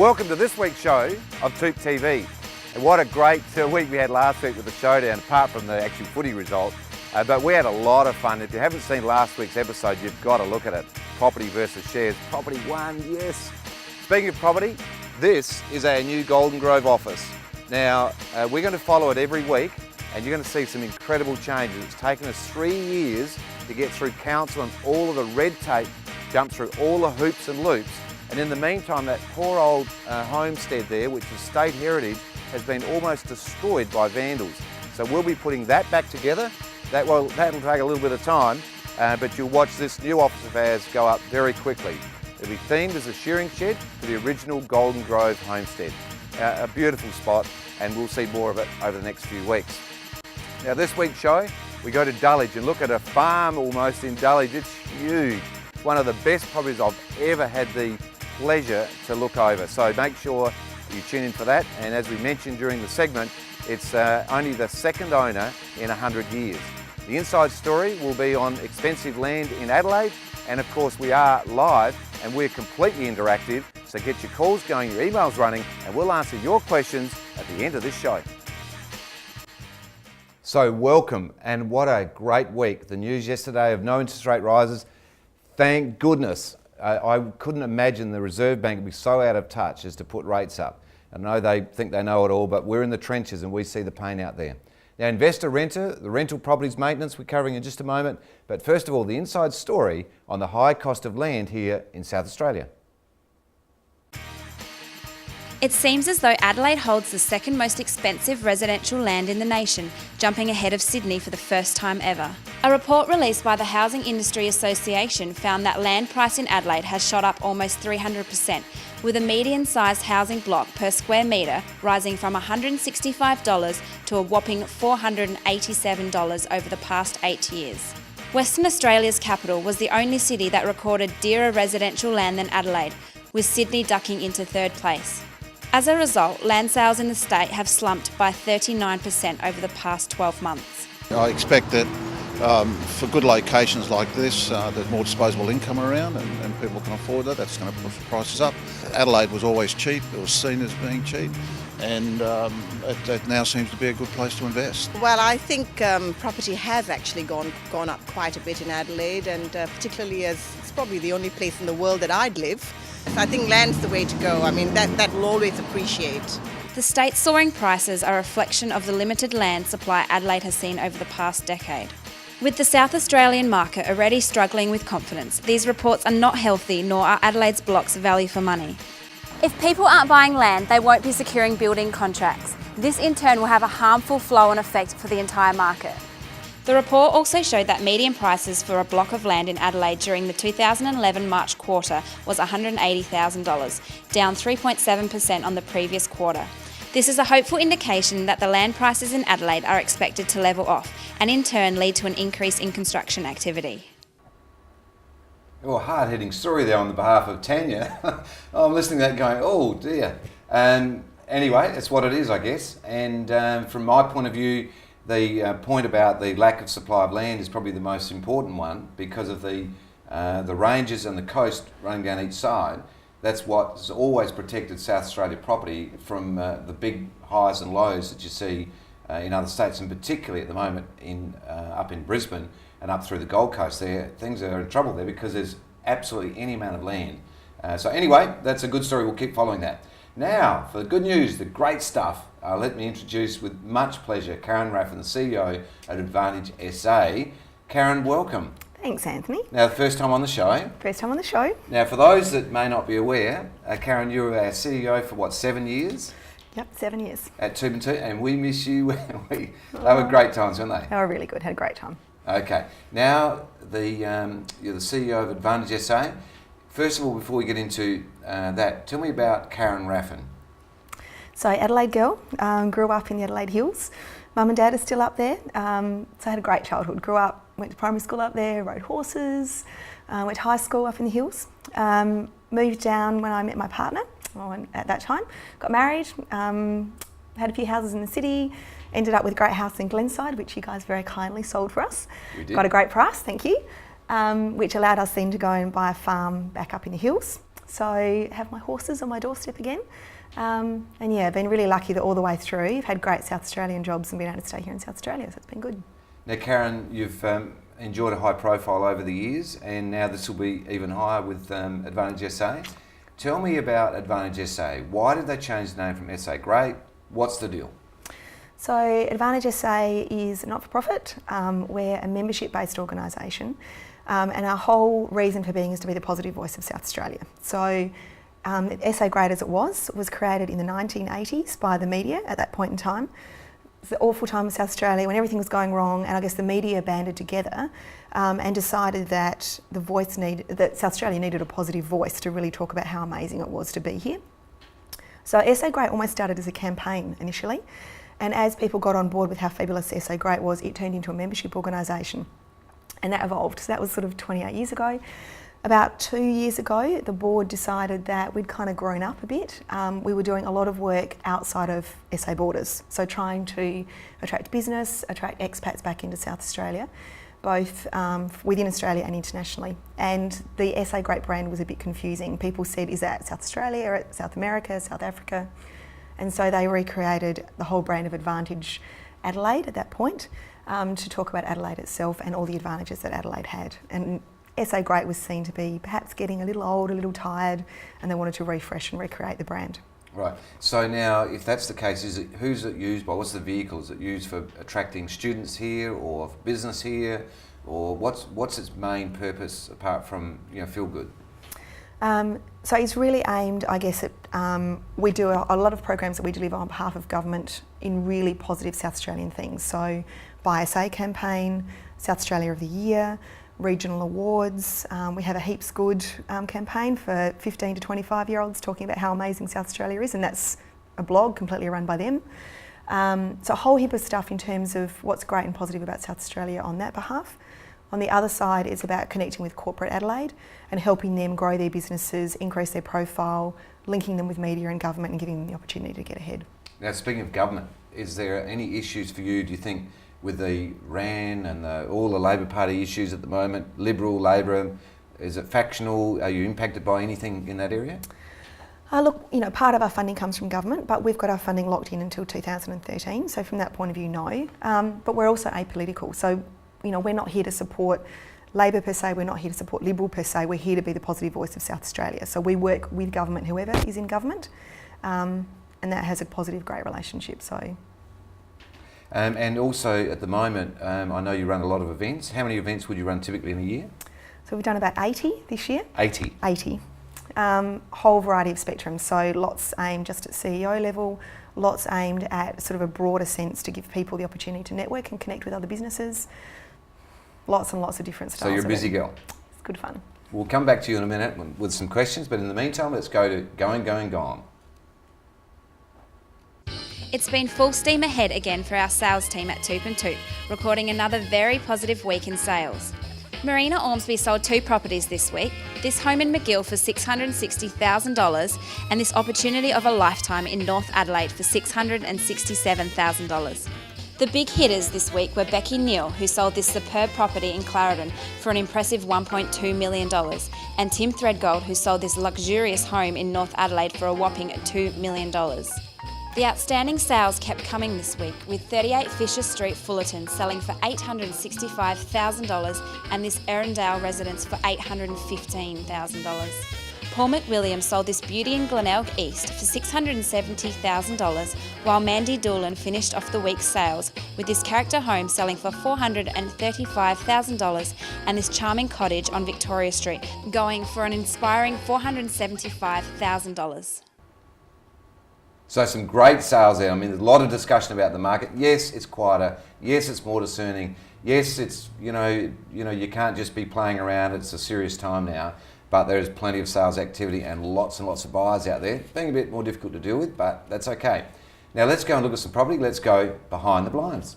welcome to this week's show of TOOP TV. And what a great week we had last week with the showdown, apart from the actual footy result. But we had a lot of fun. If you haven't seen last week's episode, you've got to look at it. Property versus shares. Property won, yes. Speaking of property, this is our new Golden Grove office. Now, we're going to follow it every week, and you're going to see some incredible changes. It's taken us 3 years to get through council and all of the red tape, jump through all the hoops and loops. And in the meantime, that poor old homestead there, which is state heritage, has been almost destroyed by vandals. So we'll be putting that back together. That'll take a little bit of time, but you'll watch this new office of ours go up very quickly. It'll be themed as a shearing shed for the original Golden Grove homestead. A beautiful spot, and we'll see more of it over the next few weeks. Now this week's show, we go to Adelaide and look at a farm almost in Adelaide. It's huge. It's one of the best properties I've ever had the pleasure to look over. So make sure you tune in for that. And as we mentioned during the segment, it's only the second owner in 100 years. The inside story will be on expensive land in Adelaide. And of course we are live and we're completely interactive. So get your calls going, your emails running, and we'll answer your questions at the end of this show. So welcome, and what a great week. The news yesterday of no interest rate rises. Thank goodness. I couldn't imagine the Reserve Bank would be so out of touch as to put rates up. I know they think they know it all, but we're in the trenches and we see the pain out there. Now, investor renter, the rental properties maintenance we're covering in just a moment. But first of all, the inside story on the high cost of land here in South Australia. It seems as though Adelaide holds the second most expensive residential land in the nation, jumping ahead of Sydney for the first time ever. A report released by the Housing Industry Association found that land price in Adelaide has shot up almost 300%, with a median-sized housing block per square metre rising from $165 to a whopping $487 over the past 8 years. Western Australia's capital was the only city that recorded dearer residential land than Adelaide, with Sydney ducking into third place. As a result, land sales in the state have slumped by 39% over the past 12 months. I expect that for good locations like this, there's more disposable income around and people can afford that. That's going to push the prices up. Adelaide was always cheap. It was seen as being cheap, and it now seems to be a good place to invest. Well, I think property has actually gone up quite a bit in Adelaide, and particularly as it's probably the only place in the world that I'd live. I think land's the way to go. I mean, that will always appreciate. The state's soaring prices are a reflection of the limited land supply Adelaide has seen over the past decade. With the South Australian market already struggling with confidence, these reports are not healthy, nor are Adelaide's blocks value for money. If people aren't buying land, they won't be securing building contracts. This in turn will have a harmful flow-on effect for the entire market. The report also showed that median prices for a block of land in Adelaide during the 2011 March quarter was $180,000, down 3.7% on the previous quarter. This is a hopeful indication that the land prices in Adelaide are expected to level off and in turn lead to an increase in construction activity. Oh, hard-hitting story there on the behalf of Tanya. I'm listening to that going, oh dear. Anyway, it's what it is, I guess. And from my point of view, the point about the lack of supply of land is probably the most important one because of the ranges and the coast running down each side. That's what has always protected South Australia property from the big highs and lows that you see in other states, and particularly at the moment up in Brisbane and up through the Gold Coast. There, things are in trouble there because there's absolutely any amount of land. So anyway, that's a good story. We'll keep following that. Now, for the good news, the great stuff, let me introduce with much pleasure Karen Raffin, the CEO at Advantage SA. Karen, welcome. Thanks, Anthony. Now, the first time on the show. First time on the show. Now, for those that may not be aware, Karen, you were our CEO for what, 7 years? Yep, 7 years. At TOOP+TOOP, and we miss you. They were great times, weren't they? They were really good, had a great time. Okay, now you're the CEO of Advantage SA. First of all, before we get into that, tell me about Karen Raffin. So, Adelaide girl, grew up in the Adelaide Hills. Mum and Dad are still up there, so I had a great childhood. Grew up, went to primary school up there, rode horses, went to high school up in the hills. Moved down when I met my partner, at that time. Got married, had a few houses in the city, ended up with a great house in Glenside, which you guys very kindly sold for us. We did. Got a great price, thank you, which allowed us then to go and buy a farm back up in the hills. So have my horses on my doorstep again. And yeah, been really lucky that all the way through, I've had great South Australian jobs and been able to stay here in South Australia, so it's been good. Now, Karen, you've enjoyed a high profile over the years, and now this will be even higher with Advantage SA. Tell me about Advantage SA. Why did they change the name from SA Great? What's the deal? So Advantage SA is not-for-profit. We're a membership-based organisation, and our whole reason for being is to be the positive voice of South Australia. So SA Great as it was created in the 1980s by the media at that point in time. It's the awful time in South Australia when everything was going wrong, and I guess the media banded together and decided that that South Australia needed a positive voice to really talk about how amazing it was to be here. So SA Great almost started as a campaign initially, and as people got on board with how fabulous SA Great was, it turned into a membership organisation, and that evolved. So that was sort of 28 years ago. About 2 years ago, the board decided that we'd kind of grown up a bit. We were doing a lot of work outside of SA borders, so trying to attract business, attract expats back into South Australia, both within Australia and internationally. And the SA Great brand was a bit confusing. People said, is that South Australia, or South America, South Africa? And so they recreated the whole brand of Advantage Adelaide at that point to talk about Adelaide itself and all the advantages that Adelaide had. And SA Great was seen to be perhaps getting a little old, a little tired, and they wanted to refresh and recreate the brand. Right. So now, if that's the case, who's it used by? What's the vehicle? Is it used for attracting students here, or for business here, or what's its main purpose apart from feel good? So it's really aimed, I guess, at we do a lot of programs that we deliver on behalf of government in really positive South Australian things. So Buy SA campaign, South Australia of the Year, regional awards. We have a Heaps Good campaign for 15 to 25-year-olds talking about how amazing South Australia is, and that's a blog completely run by them. So a whole heap of stuff in terms of what's great and positive about South Australia on that behalf. On the other side, it's about connecting with corporate Adelaide and helping them grow their businesses, increase their profile, linking them with media and government and giving them the opportunity to get ahead. Now, speaking of government, is there any issues for you, do you think, with the RAN and all the Labor Party issues at the moment, Liberal, Labor? Is it factional? Are you impacted by anything in that area? Look, part of our funding comes from government, but we've got our funding locked in until 2013. So from that point of view, no. But we're also apolitical. So, we're not here to support Labor per se, we're not here to support Liberal per se, we're here to be the positive voice of South Australia. So we work with government, whoever is in government, and that has a positive, great relationship. So. And also at the moment, I know you run a lot of events. How many events would you run typically in a year? So we've done about 80 this year. 80? 80. Whole variety of spectrums. So lots aimed just at CEO level, lots aimed at sort of a broader sense to give people the opportunity to network and connect with other businesses. Lots and lots of different styles. So you're a busy girl. It's good fun. We'll come back to you in a minute with some questions, but in the meantime, let's go to Gone. It's been full steam ahead again for our sales team at TOOP+TOOP, recording another very positive week in sales. Marina Ormsby sold 2 properties this week, this home in McGill for $660,000 and this opportunity of a lifetime in North Adelaide for $667,000. The big hitters this week were Becky Neal, who sold this superb property in Clarendon for an impressive $1.2 million, and Tim Threadgold, who sold this luxurious home in North Adelaide for a whopping $2 million. The outstanding sales kept coming this week, with 38 Fisher Street, Fullerton selling for $865,000 and this Erindale residence for $815,000. Paul McWilliam sold this beauty in Glenelg East for $670,000, while Mandy Doolan finished off the week's sales with this character home selling for $435,000 and this charming cottage on Victoria Street going for an inspiring $475,000. So some great sales there. I mean, there's a lot of discussion about the market. Yes, it's quieter. Yes, it's more discerning. Yes, it's, you can't just be playing around. It's a serious time now. But there is plenty of sales activity and lots of buyers out there. Being a bit more difficult to deal with, but that's okay. Now let's go and look at some property. Let's go behind the blinds.